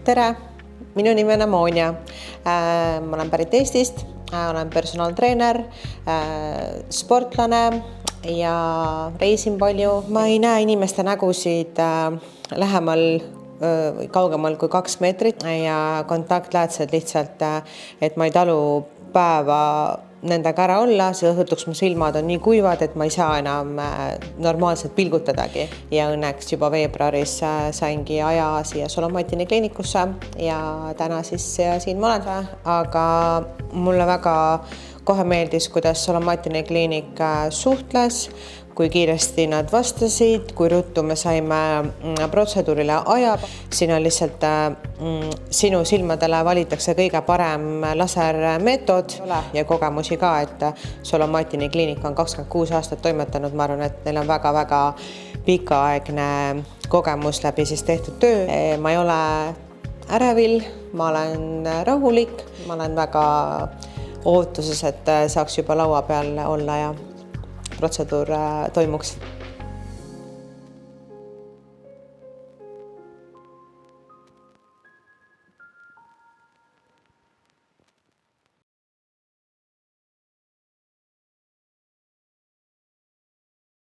Tere, minu nimi on Amonia. Ma olen pärit Eestist, olen personaaltreener, sportlane ja reisin palju. Ma ei näe inimeste nägusid lähemal kaugemal kui 2 meetrit ja kontaktlähedased lihtsalt, et ma ei talu päeva nendega ära olla, see õhtuks mu silmad on nii kuivad, et ma ei saa enam normaalselt pilgutadagi. Ja õnneks juba veebruaris saingi aja siia Solomatini kliinikusse ja täna siis siin ma olen. Aga mulle väga kohe meeldis, kuidas Solomatini kliinik suhtles, kui kiiresti nad vastasid, kui ruttu me saime protseduurile aja. Siin on lihtsalt sinu silmadele valitakse kõige parem lasermeetod ja kogemusi ka, et Solomatini kliinik on 26 aastat toimetanud. Ma arvan, et neil on väga-väga pikaaegne kogemus läbi siis tehtud töö. Ma ei ole ärevil, ma olen rahulik, ma olen väga ootuses, et saaks juba laua peal olla ja protseduur toimuks.